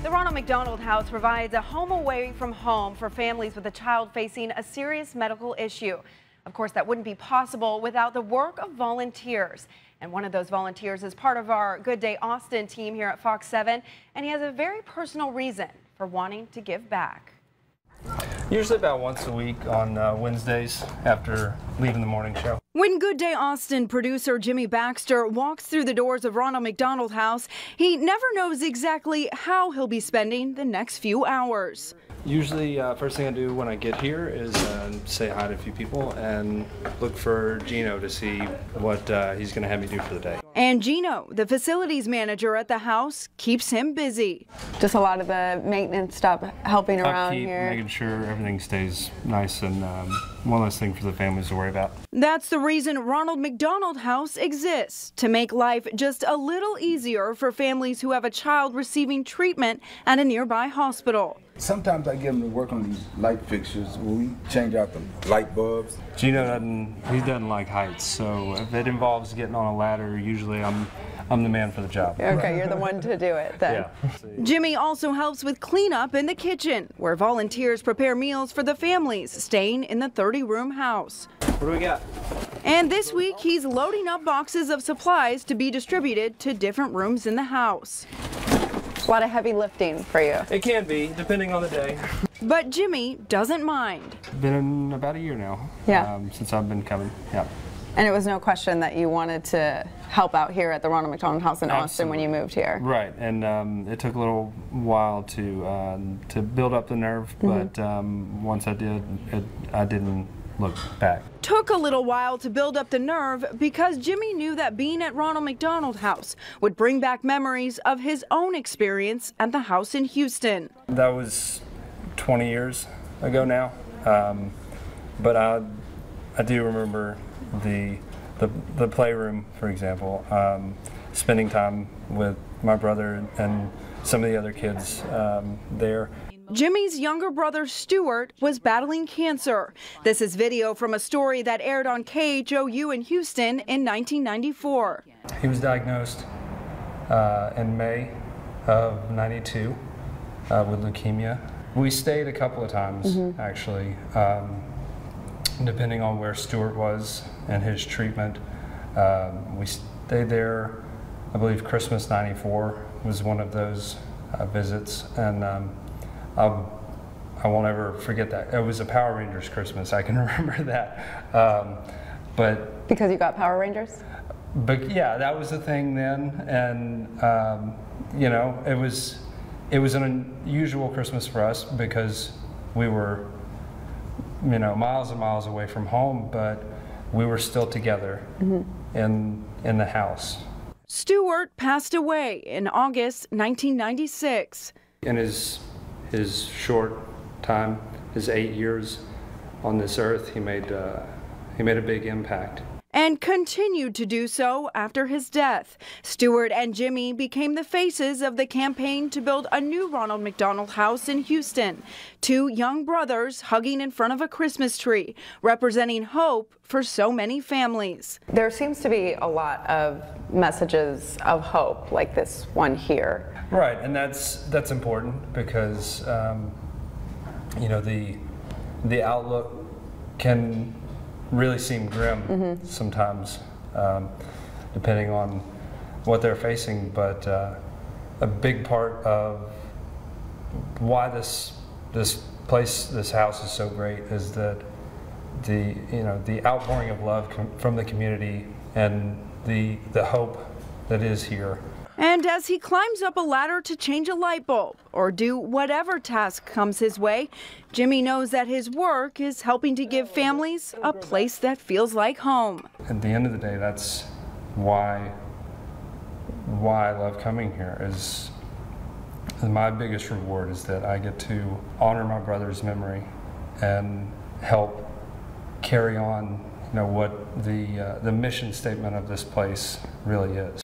The Ronald McDonald House provides a home away from home for families with a child facing a serious medical issue. Of course, that wouldn't be possible without the work of volunteers. And one of those volunteers is part of our Good Day Austin team here at Fox 7, and he has a very personal reason for wanting to give back. Usually about once a week on Wednesdays after leaving the morning show. When Good Day Austin producer Jimmy Baxter walks through the doors of Ronald McDonald House, he never knows exactly how he'll be spending the next few hours. Usually first thing I do when I get here is say hi to a few people and look for Gino to see what he's going to have me do for the day. And Gino, the facilities manager at the house, keeps him busy. Just a lot of the maintenance stuff, helping around here. Making sure everything stays nice and one less thing for the families to worry about. That's the reason Ronald McDonald House exists, to make life just a little easier for families who have a child receiving treatment at a nearby hospital. Sometimes I get him to work on these light fixtures where we change out the light bulbs. Gino doesn't like heights, so if it involves getting on a ladder, usually I'm the man for the job. Okay, you're the one to do it then. Yeah. Jimmy also helps with cleanup in the kitchen, where volunteers prepare meals for the families staying in the 30-room house. What do we got? And this week, he's loading up boxes of supplies to be distributed to different rooms in the house. A lot of heavy lifting for you. It can be, depending on the day. But Jimmy doesn't mind. Been about a year now. Yeah. Since I've been coming. Yeah. And it was no question that you wanted to help out here at the Ronald McDonald House in Austin when you moved here. Right, and it took a little while to build up the nerve, but once I did, I didn't look back. Took a little while to build up the nerve because Jimmy knew that being at Ronald McDonald House would bring back memories of his own experience at the house in Houston. That was 20 years ago now, but I do remember the playroom, for example, spending time with my brother and some of the other kids there. Jimmy's younger brother, Stuart, was battling cancer. This is video from a story that aired on KHOU in Houston in 1994. He was diagnosed in May of '92 with leukemia. We stayed a couple of times, actually, depending on where Stuart was and his treatment. We stayed there, I believe Christmas '94 was one of those visits, and I won't ever forget that. It was a Power Rangers Christmas, I can remember that. But because you got Power Rangers? But yeah, that was the thing then, and you know, it was an unusual Christmas for us because we were, you know, miles and miles away from home, but we were still together in the house. Stuart passed away in August 1996. In his short time, his 8 years on this earth, he made a big impact. And continued to do so after his death. Stuart and Jimmy became the faces of the campaign to build a new Ronald McDonald House in Houston. Two young brothers hugging in front of a Christmas tree, representing hope for so many families. There seems to be a lot of messages of hope, like this one here. Right, and that's important because you know, the outlook can really seem grim sometimes, depending on what they're facing. But a big part of why this house is so great is that the outpouring of love from the community and the hope that is here. And as he climbs up a ladder to change a light bulb or do whatever task comes his way, Jimmy knows that his work is helping to give families a place that feels like home. At the end of the day, that's why I love coming here. Is my biggest reward is that I get to honor my brother's memory and help carry on, you know, what the mission statement of this place really is.